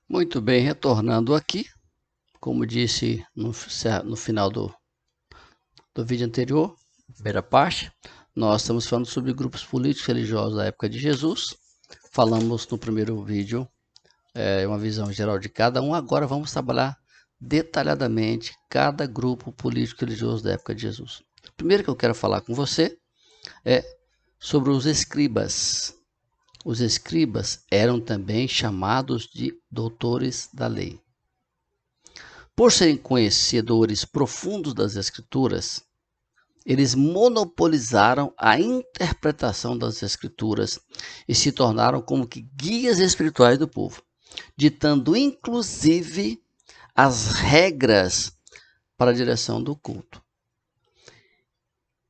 Muito bem, retornando aqui, como disse no final do vídeo anterior, primeira parte, nós estamos falando sobre grupos políticos religiosos da época de Jesus. Falamos no primeiro vídeo uma visão geral de cada um. Agora vamos trabalhar detalhadamente cada grupo político religioso da época de Jesus. O primeiro que eu quero falar com você é sobre os escribas. Os escribas eram também chamados de doutores da lei. Por serem conhecedores profundos das Escrituras, eles monopolizaram a interpretação das Escrituras e se tornaram como que guias espirituais do povo, ditando inclusive as regras para a direção do culto.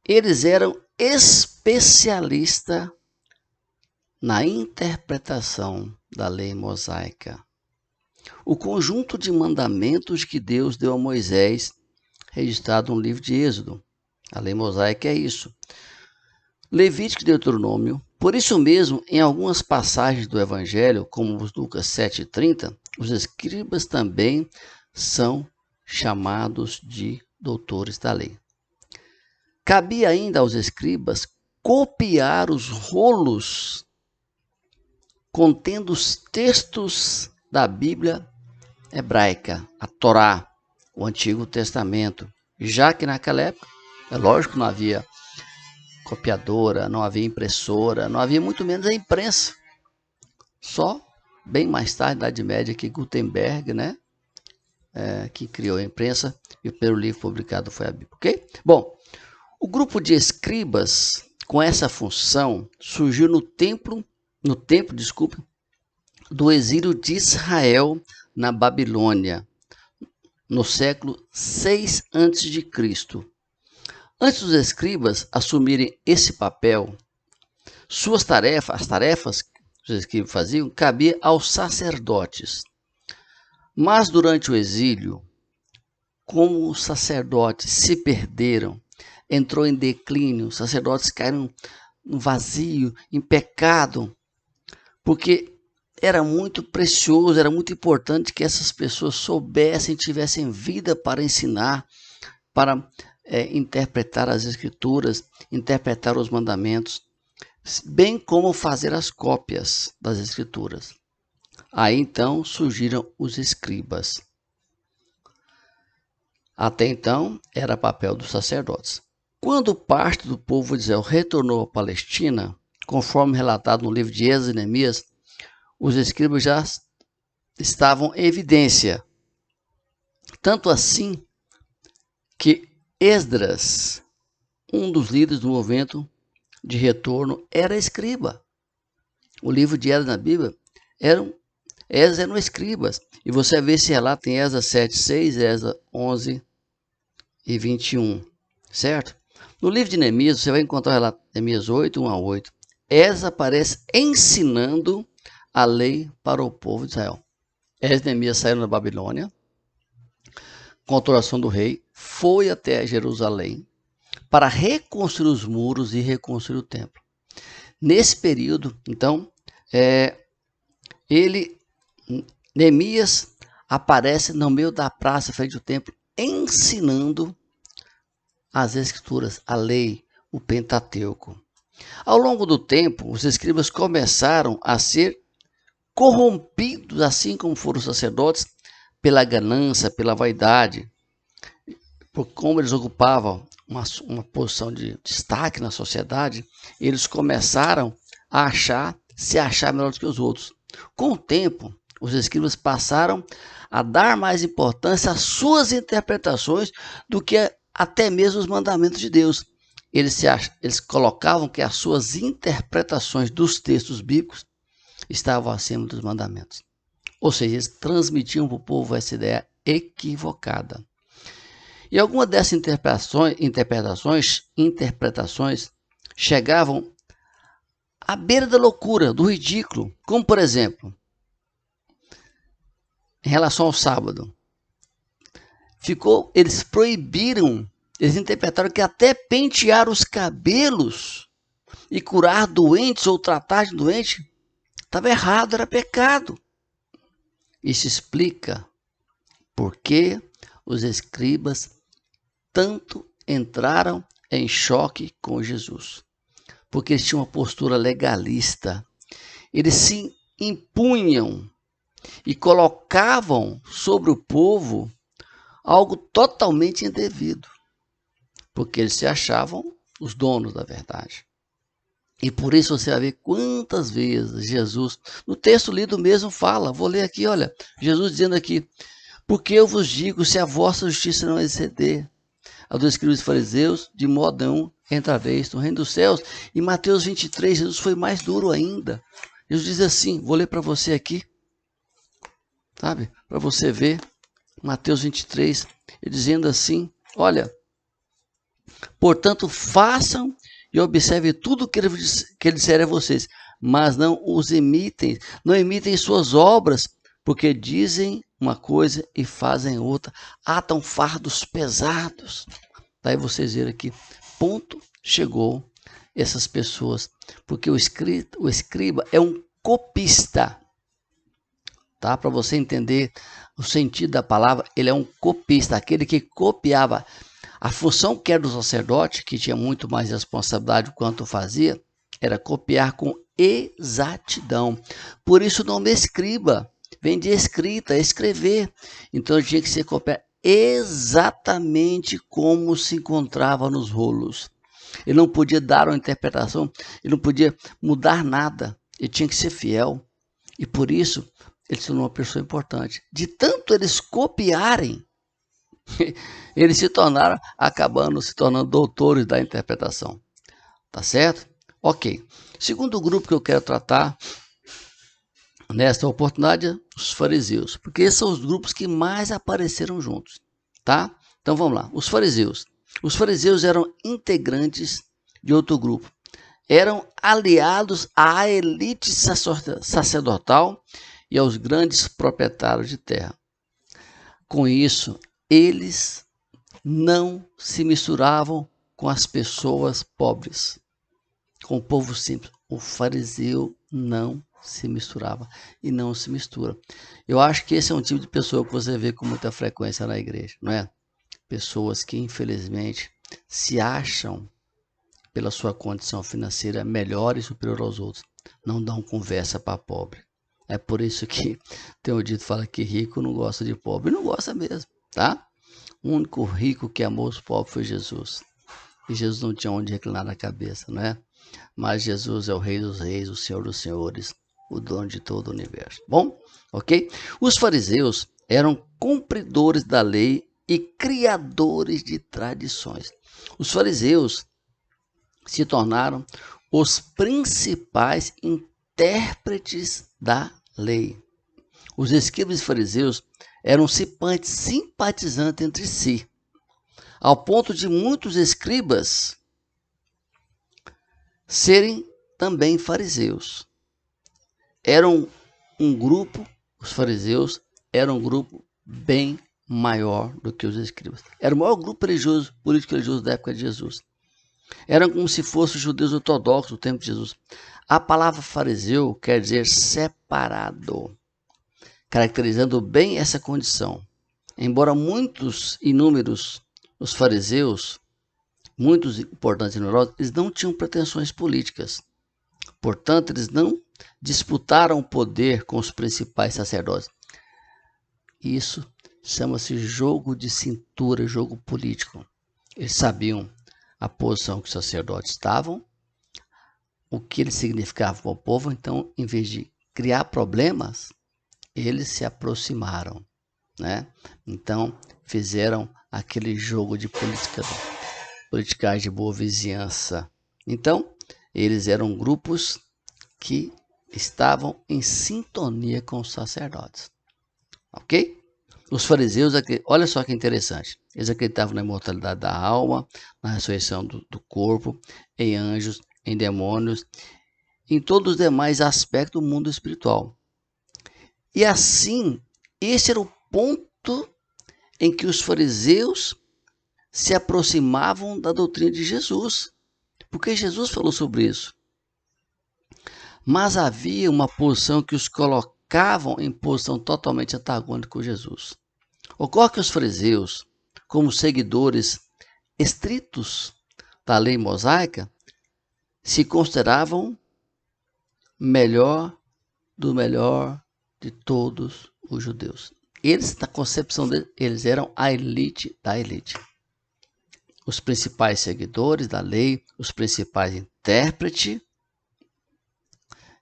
Eles eram especialistas na interpretação da lei mosaica. O conjunto de mandamentos que Deus deu a Moisés, registrado no livro de Êxodo. A lei mosaica é isso. Levítico e Deuteronômio. Por isso mesmo, em algumas passagens do Evangelho, como os Lucas 7,30, os escribas também são chamados de doutores da lei. Cabia ainda aos escribas copiar os rolos contendo os textos da Bíblia hebraica, a Torá, o Antigo Testamento, já que naquela época, é lógico, não havia copiadora, não havia impressora, não havia muito menos a imprensa. Só bem mais tarde, na Idade Média, que Gutenberg, que criou a imprensa, e o primeiro livro publicado foi a Bíblia, ok? Bom, o grupo de escribas com essa função surgiu no tempo, do exílio de Israel na Babilônia, no século 6 a.C. Antes dos escribas assumirem esse papel, as tarefas que os escribas faziam, cabia aos sacerdotes. Mas durante o exílio, como os sacerdotes se perderam, entrou em declínio, os sacerdotes caíram no vazio, em pecado, porque era muito precioso, era muito importante que essas pessoas soubessem, tivessem vida para ensinar, para interpretar as Escrituras, interpretar os mandamentos, bem como fazer as cópias das Escrituras. Aí então surgiram os escribas. Até então era papel dos sacerdotes. Quando parte do povo de Israel retornou à Palestina, conforme relatado no livro de Esdras e Neemias, os escribas já estavam em evidência. Tanto assim que Esdras, um dos líderes do movimento de retorno, era escriba. O livro de Esdras na Bíblia, Esdras eram escribas. E você vê esse relato em Esdras 7:6, Esdras 11 e 21, certo? No livro de Neemias, você vai encontrar o relato de Neemias 8, 1-8. Esdras aparece ensinando a lei para o povo de Israel. Esdras e Neemias saíram da Babilônia, com autorização do rei, foi até Jerusalém para reconstruir os muros e reconstruir o templo. Nesse período, então, Neemias aparece no meio da praça, frente ao templo, ensinando as escrituras, a lei, o Pentateuco. Ao longo do tempo, os escribas começaram a ser corrompidos, assim como foram os sacerdotes, pela ganância, pela vaidade, por como eles ocupavam uma posição de destaque na sociedade, eles começaram a se achar melhor do que os outros. Com o tempo, os escribas passaram a dar mais importância às suas interpretações do que até mesmo os mandamentos de Deus. Eles colocavam que as suas interpretações dos textos bíblicos estavam acima dos mandamentos. Ou seja, eles transmitiam para o povo essa ideia equivocada. E algumas dessas interpretações chegavam à beira da loucura, do ridículo. Como, por exemplo, em relação ao sábado, eles proibiram, eles interpretaram que até pentear os cabelos e curar doentes ou tratar de doente estava errado, era pecado. Isso explica por que os escribas tanto entraram em choque com Jesus. Porque eles tinham uma postura legalista. Eles se impunham e colocavam sobre o povo algo totalmente indevido. Porque eles se achavam os donos da verdade. E por isso você vai ver quantas vezes Jesus, no texto lido mesmo fala, vou ler aqui, olha, Jesus dizendo aqui, porque eu vos digo, se a vossa justiça não exceder a dos escribas e fariseus, de modo nenhum entrareis no reino dos céus. Em Mateus 23, Jesus foi mais duro ainda. Jesus diz assim, vou ler para você aqui, sabe, para você ver, Mateus 23, ele dizendo assim, olha, portanto façam e observem tudo que ele disser a vocês, mas não os imitem, não imitem suas obras, porque dizem uma coisa e fazem outra, atam fardos pesados. Daí vocês viram aqui, ponto chegou essas pessoas, porque o escriba é um copista, tá? Para você entender o sentido da palavra, ele é um copista, aquele que copiava. A função que era do sacerdote, que tinha muito mais responsabilidade quanto fazia, era copiar com exatidão. Por isso o nome escriba vem de escrita, escrever. Então ele tinha que ser copiado exatamente como se encontrava nos rolos. Ele não podia dar uma interpretação, ele não podia mudar nada, ele tinha que ser fiel. E por isso ele se tornou uma pessoa importante. De tanto eles copiarem, eles se tornando doutores da interpretação. Tá certo? Ok. Segundo grupo que eu quero tratar nesta oportunidade, os fariseus. Porque esses são os grupos que mais apareceram juntos. Tá? Então vamos lá. Os fariseus. Os fariseus eram integrantes de outro grupo. Eram aliados à elite sacerdotal e aos grandes proprietários de terra. Com isso, eles não se misturavam com as pessoas pobres, com o povo simples. O fariseu não se misturava e não se mistura. Eu acho que esse é um tipo de pessoa que você vê com muita frequência na igreja, não é? Pessoas que infelizmente se acham pela sua condição financeira melhor e superior aos outros, não dão conversa para pobre. É por isso que tem um dito que fala que rico não gosta de pobre. Não gosta mesmo, tá? O único rico que amou os pobres foi Jesus. E Jesus não tinha onde reclinar a cabeça, não é? Mas Jesus é o Rei dos Reis, o Senhor dos Senhores, o dono de todo o universo. Bom, ok? Os fariseus eram cumpridores da lei e criadores de tradições. Os fariseus se tornaram os principais intérpretes da lei. Os escribas e fariseus eram simpatizantes entre si, ao ponto de muitos escribas serem também fariseus. Eram um grupo, os fariseus eram um grupo bem maior do que os escribas. Era o maior grupo religioso, político-religioso da época de Jesus. Eram como se fossem os judeus ortodoxos do tempo de Jesus. A palavra fariseu quer dizer separado, caracterizando bem essa condição. Embora muitos inúmeros, os fariseus, muitos importantes e numerosos, eles não tinham pretensões políticas. Portanto, eles não disputaram o poder com os principais sacerdotes. Isso chama-se jogo de cintura, jogo político. Eles sabiam a posição que os sacerdotes estavam, o que eles significavam para o povo, então, em vez de criar problemas, eles se aproximaram, né? Então, fizeram aquele jogo de politicagem de boa vizinhança. Então, eles eram grupos que estavam em sintonia com os sacerdotes, ok? Os fariseus, olha só que interessante, eles acreditavam na imortalidade da alma, na ressurreição do corpo, em anjos, em demônios, em todos os demais aspectos do mundo espiritual. E assim, esse era o ponto em que os fariseus se aproximavam da doutrina de Jesus, porque Jesus falou sobre isso. Mas havia uma posição que os colocava ficavam em posição totalmente antagônica com Jesus. Ocorre que os fariseus, como seguidores estritos da lei mosaica, se consideravam melhor de todos os judeus. Eles, na concepção deles, eles eram a elite da elite. Os principais seguidores da lei, os principais intérpretes.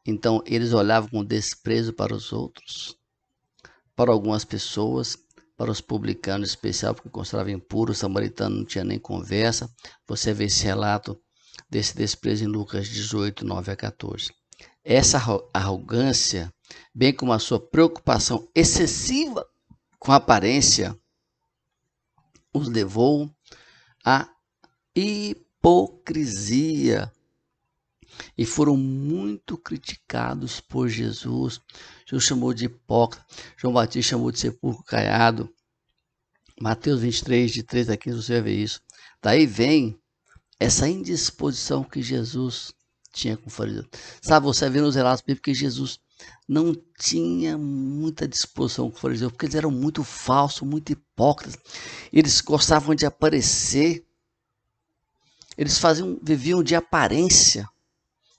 Então, eles olhavam com desprezo para os outros, para algumas pessoas, para os publicanos em especial, porque consideravam impuro, o samaritano não tinha nem conversa. Você vê esse relato desse desprezo em Lucas 18, 9 a 14. Essa arrogância, bem como a sua preocupação excessiva com a aparência, os levou à hipocrisia e foram muito criticados por Jesus. Jesus chamou de hipócrita, João Batista chamou de sepulcro caiado. Mateus 23, de 3 a 15, você vai ver isso. Daí vem essa indisposição que Jesus tinha com o fariseu. Sabe, você vê nos relatos bíblicos que Jesus não tinha muita disposição com o fariseu, porque eles eram muito falsos, muito hipócritas. Eles gostavam de aparecer. Eles viviam de aparência.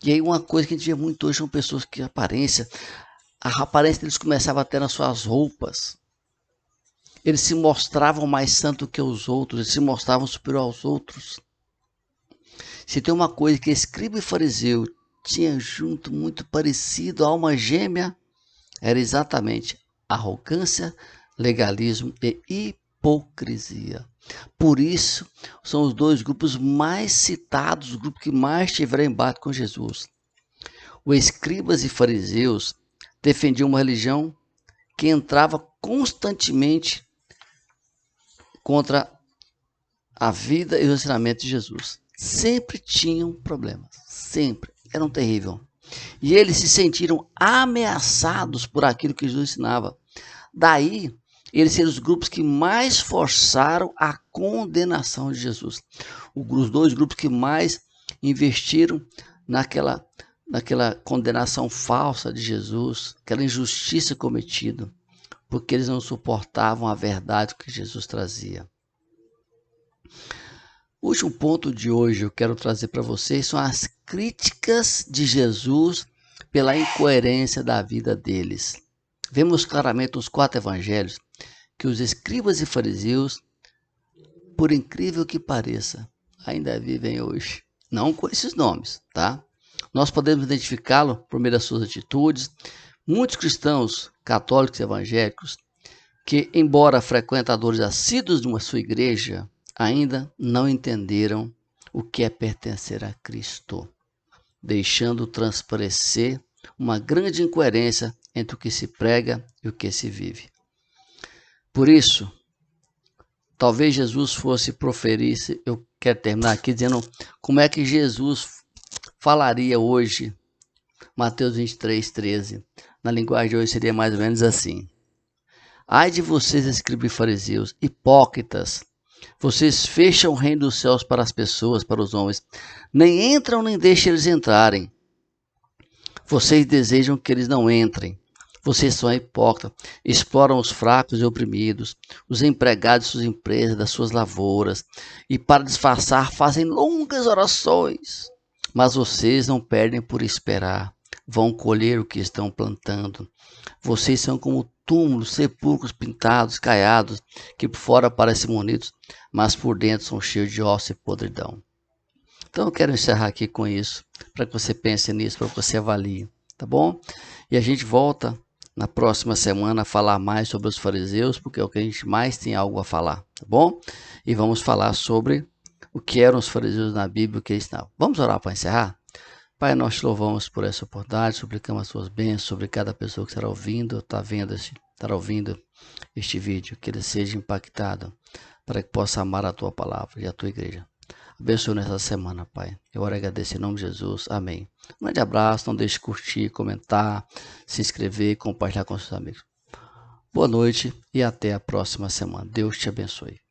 E aí uma coisa que a gente vê muito hoje são pessoas que a aparência deles começava até nas suas roupas. Eles se mostravam mais santos que os outros, eles se mostravam superior aos outros. Se tem uma coisa que escriba e fariseu tinha junto muito parecido, alma gêmea, era exatamente arrogância, legalismo e hipocrisia. Por isso, são os dois grupos mais citados, os grupos que mais tiveram embate com Jesus. Os escribas e fariseus defendiam uma religião que entrava constantemente contra a vida e o ensinamento de Jesus. Sempre tinham problemas, sempre, eram terríveis. E eles se sentiram ameaçados por aquilo que Jesus ensinava. Daí, eles seriam os grupos que mais forçaram a condenação de Jesus. Os dois grupos que mais investiram naquela condenação falsa de Jesus, aquela injustiça cometida, porque eles não suportavam a verdade que Jesus trazia. O último ponto de hoje eu quero trazer para vocês são as críticas de Jesus pela incoerência da vida deles. Vemos claramente nos 4 evangelhos que os escribas e fariseus, por incrível que pareça, ainda vivem hoje. Não com esses nomes, tá? Nós podemos identificá-lo por meio das suas atitudes. Muitos cristãos, católicos e evangélicos, que, embora frequentadores assíduos de uma sua igreja, ainda não entenderam o que é pertencer a Cristo, deixando transparecer uma grande incoerência entre o que se prega e o que se vive. Por isso, talvez Jesus fosse proferir, eu quero terminar aqui dizendo como é que Jesus falaria hoje, Mateus 23, 13. Na linguagem de hoje seria mais ou menos assim: ai de vocês, escribas e fariseus, hipócritas! Vocês fecham o reino dos céus para as pessoas, para os homens. Nem entram, nem deixam eles entrarem. Vocês desejam que eles não entrem. Vocês são hipócritas. Exploram os fracos e oprimidos, os empregados de suas empresas, das suas lavouras. E para disfarçar, fazem longas orações. Mas vocês não perdem por esperar. Vão colher o que estão plantando. Vocês são como túmulos, sepulcros pintados, caiados, que por fora parecem bonitos, mas por dentro são cheios de ossos e podridão. Então eu quero encerrar aqui com isso, para que você pense nisso, para que você avalie, tá bom? E a gente volta na próxima semana a falar mais sobre os fariseus, porque é o que a gente mais tem algo a falar, tá bom? E vamos falar sobre o que eram os fariseus na Bíblia, o que eles estavam. Vamos orar para encerrar? Pai, nós te louvamos por essa oportunidade, suplicamos as suas bênçãos sobre cada pessoa que estará ouvindo este vídeo, que ele seja impactado, para que possa amar a tua palavra e a tua igreja. Abençoe nessa semana, Pai. Eu oro e agradeço em nome de Jesus. Amém. Um grande abraço, não deixe de curtir, comentar, se inscrever e compartilhar com seus amigos. Boa noite e até a próxima semana. Deus te abençoe.